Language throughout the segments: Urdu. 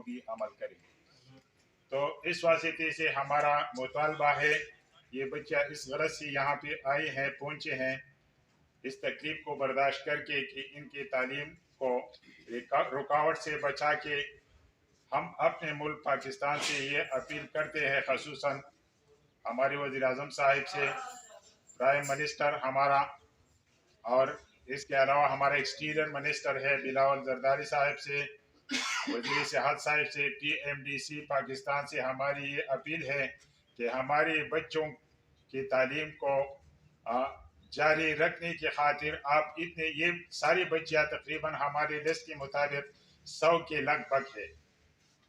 وہ بھی عمل کریں. تو اس واسطے سے ہمارا مطالبہ ہے، یہ بچہ اس غرض سے یہاں پہ آئے ہیں، پہنچے ہیں اس تکلیف کو برداشت کر کے کہ ان کی تعلیم کو رکاوٹ سے بچا کے ہم اپنے ملک پاکستان سے یہ اپیل کرتے ہیں، خصوصاً ہمارے وزیر اعظم صاحب سے، پرائم منسٹر ہمارا، اور اس کے علاوہ ہمارا ایکسٹیریئر منسٹر ہے بلاول زرداری صاحب سے، وزیر صحت صاحب سے، TMDC پاکستان سے ہماری یہ اپیل ہے کہ ہمارے بچوں کی تعلیم کو جاری رکھنے کی خاطر آپ اتنے، یہ ساری بچیاں تقریباً ہمارے لسٹ کے مطابق 100 کے لگ بھگ ہے،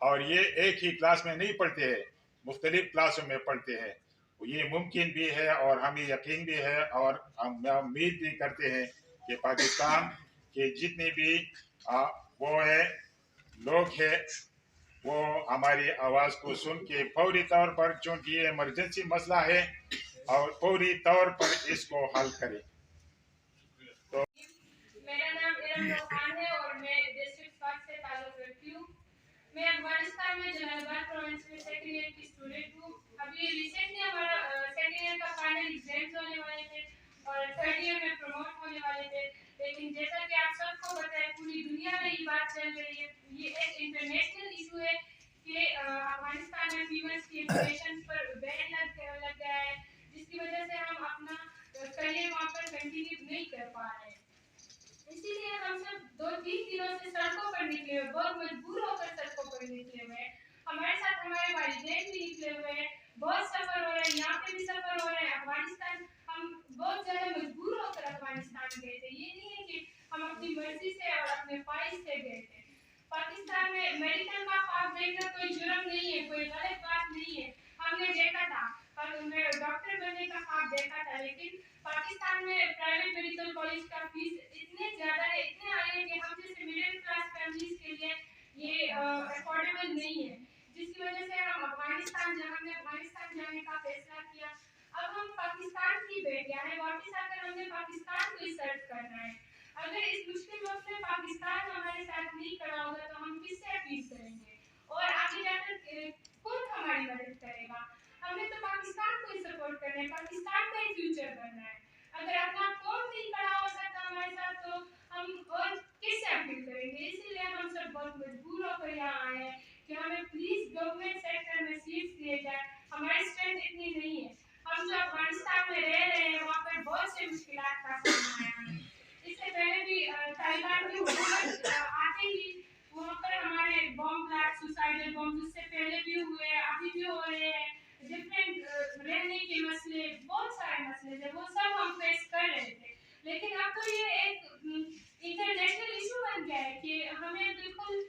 اور یہ ایک ہی کلاس میں نہیں پڑھتے ہیں، مختلف کلاسوں میں پڑھتے ہیں. یہ ممکن بھی ہے اور ہمیں یقین بھی ہے اور ہم امید بھی کرتے ہیں کہ پاکستان کے جتنے بھی وہ ہے لوگ ہیں وہ ہماری آواز کو سن کے فوری طور پر، چونکہ یہ ایمرجنسی مسئلہ ہے، اور فوری طور پر اس کو حل کریں. تو میرا نام خان ہے اور میں ڈسٹرکٹ فاسٹ سے تعلق رکھتی ہوں. میں افغانستان میں جلال آباد پروونس میں سیکنڈ ایئر کی اسٹوڈنٹ ہوں. ابھی ریسنٹلی ہمارا سیکنڈ ایئر کا فائنل ایگزامس ہونے والے تھے اور تھرڈ ایئر میں پروموٹ ہونے والے تھے، لیکن جیسا کہ آپ سب کو پتہ ہے پوری دنیا میں یہ بات چل رہی ہے، یہ ایک انٹرنیشنل ایشو ہے کہ افغانستان میں فیمیلز کی ایجوکیشن پر بین لگ گیا ہے، جس کی وجہ سے ہم اپنا کریئر وہاں پر کنٹینیو نہیں کر پا رہے ہیں. اسی لیے ہم سب 2-3 دنوں سے سڑکوں پر نکلے ہوئے، بہت مجبور ہو کر سڑکوں پر نکلے ہوئے ہیں. ہمارے ساتھ ہمارے والدین بھی نکلے ہوئے ہیں، بہت سفر ہو رہا ہے، یہاں پہ بھی سفر ہو رہا ہے. افغانستان ہم بہت زیادہ مجبور ہو کر افغانستان گئے تھے، یہ نہیں ہے کہ ہم اپنی مرضی سے اور اپنے خواہش سے گئے تھے. پاکستان میں میڈیکل کا خواب دیکھنا کوئی جرم نہیں ہے، کوئی غلط بات نہیں ہے. ہم نے دیکھا تھا، ڈاکٹر بننے کا خواب دیکھا تھا، لیکن پاکستان میں پرائیویٹ میڈیکل کالج کا فیس اتنے زیادہ ہے، اتنے ہائی ہے کہ ہم جیسے مڈل کلاس فیملیز کے لیے یہ افورڈیبل نہیں ہے، جس کی وجہ سے ہم افغانستان جانے کا فیصلہ کیا. اب ہم پاکستان کی بیٹیاں ہیں، واپس آ کر ہم نے پاکستان کو سرو کرنا ہے. اگر اس مشکل وقت میں پاکستان ہمارے ساتھ نہیں کھڑا ہوگا تو ہم کس سے اپیل کریں گے اور آگے جا کر کون ہماری مدد کرے گا؟ ہمیں تو پاکستان کو ہی سپورٹ کرنا ہے، پاکستان کا ہی فیوچر بننا ہے. اگر اپنا قوم نہیں کھڑا ہو سکتا ہمارے ساتھ تو ہم اور کس سے اپیل کریں گے؟ اسی لیے ہم سب بہت مجبور ہو کر یہاں آئے ہیں کہ ہمیں پلیز گورنمنٹ سیکٹر میں سیٹس دیے جائے. ہماری اسٹرینتھ اتنی نہیں ہے. ہم جو افغانستان میں رہ رہے ہیں وہاں پر بہت سے مشکلات کا سامنا ہے ہمیں. اس سے پہلے بھی طالبان کی حکومت آتے ہی وہاں پر ہمارے بم بلاسٹ، سوسائڈل بم اس سے پہلے بھی ہوئے ہیں، ابھی بھی ہو رہے ہیں. ڈفرینٹ رہنے کے مسئلے، بہت سارے مسئلے تھے، وہ سب ہم فیس کر رہے تھے. لیکن اب تو یہ ایک انٹرنیشنل ایشو بن گیا ہے کہ ہمیں بالکل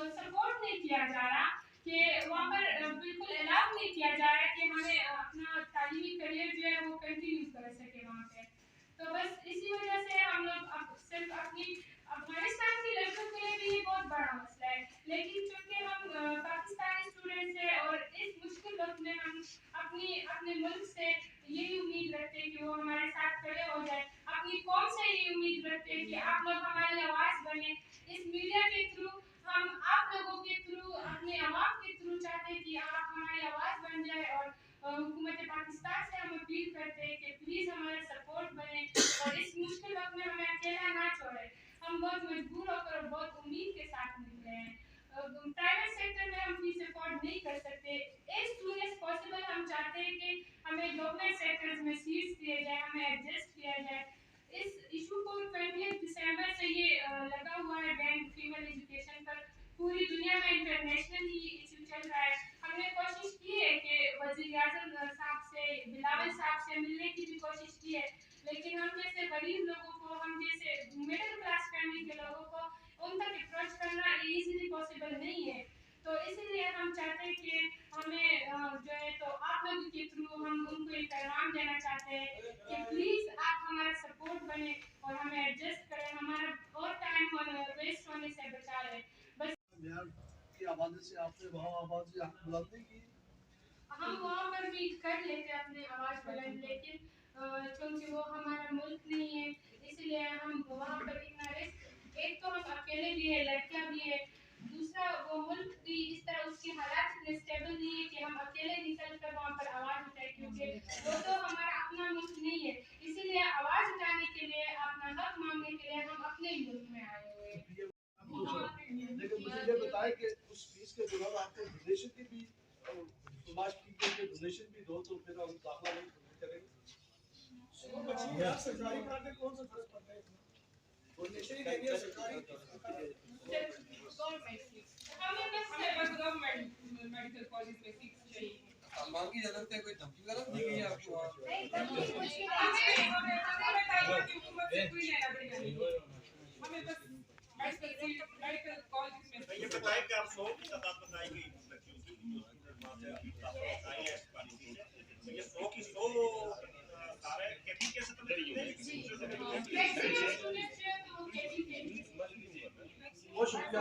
سپورٹ نہیں کیا جا رہا، کہ وہاں پر بالکل الاؤ نہیں کیا جا رہا کہ ہمیں اپنا تعلیمی کریئر جو ہے وہ کنٹینیو کر سکے وہاں پہ. تو بس اسی وجہ سے ہم لوگ صرف اپنی افغانستان کی لڑکیوں کے لیے بھی یہ بہت بڑا مسئلہ ہے، لیکن چونکہ ہم پاکستانی اسٹوڈنٹس ہیں اور اس مشکل وقت میں ہم اپنے ملک سے یہی امید رکھتے ہیں کہ وہ ہمارے ساتھ کھڑے ہو جائے. اپنی قوم سے یہ امید رکھتے ہیں کہ آپ لوگ ہماری آواز بنیں. اس میڈیا کے تھرو ہم آپ لوگوں کے تھرو، اپنے عوام کے تھرو چاہتے ہیں کہ آپ ہماری آواز بن جائے، اور حکومت پاکستان سے ہم اپیل کرتے ہیں کہ پلیز ہمارا سپورٹ بنے اور اس مشکل وقت میں ہمیں اکیلا نہ چھوڑے. ہم بہت مجبور ہو کر اور بہت امید کے ساتھ نکلے ہیں. پرائیویٹ سیکٹر میں ہم فیس افورڈ نہیں کر سکتے. ایز سون ایز پاسبل ہم چاہتے ہیں کہ ہمیں گورنمنٹ سیکٹرز میں سیٹس دیے جائے، ہمیں ایڈجسٹ کیا جائے. اس ایشو کو 20 دسمبر سے یہ لگا ہوا ہے بین فیمیل ایجوکیشن پر. پوری دنیا میں انٹرنیشنل ہی ایشو چل رہا ہے. ہم نے کوشش کی ہے کہ وزیر اعظم صاحب سے، بلاول صاحب سے ملنے کی بھی کوشش کی ہے، لیکن ہم جیسے غریب لوگوں کو، ہم جیسے مڈل کلاس فیملی کے لوگوں کو ان تک اپروچ کرنا ایزیلی پاسبل نہیں ہے. تو اسی لیے ہم چاہتے ہیں کہ ہمیں جو ہے تو آپ لوگوں کے تھرو ہم ان کو یہ پیغام دینا چاہتے ہیں کہ پلیز آپ ہمارا سپورٹ بنے اور ہمیں ایڈجسٹ کریں، ہمارا اور ٹائم ویسٹ ہونے سے بچا لیں. بس بہار کی آبادی سے آپ نے وہاں آبادی بلند نہیں کی؟ ہم وہاں پر بھی کر لیتے اپنے آواز بلند، لیکن چونکہ وہ ہمارا ملک نہیں ہے اس لیے ہم وہاں پر اتنا رسک، ایک تو ہم اکیلے بھی ہیں، لڑکیاں بھی ہیں، دوسرا وہ ملک بھی اس بتائیں کہ اس فیس کے دوران آپ کو ڈونیشن کی بھی فرمائش کی گئی کہ ڈونیشن بھی دو تو پھر ہم داخلہ نہیں کریں گے. سرکاری کارڈ میں کون سا فرق پڑتا ہے اتنا؟ ڈونیشن ہی دینی ہے سرکاری گورنمنٹ میڈیکل کالج میں فکس چاہیے. طالبان کی جانب سے کوئی دھمکی وغیرہ دی گئی ہے آپ کو؟ نہیں دھمکی کچھ بھی نہیں. ہمیں طالبان کی حکومت سے کوئی لینا دینا نہیں. ہمیں بس میڈیکل کالج میں یہ بتائیں کہ آپ 100 کی تعداد بتائی گئی لڑکیوں کی جو اسٹوڈنٹ وہاں سے ابھی آئی ہے افغانستان سے. یہ 100 کی 100 سارے کیٹی کے ساتھ بہت شکریہ.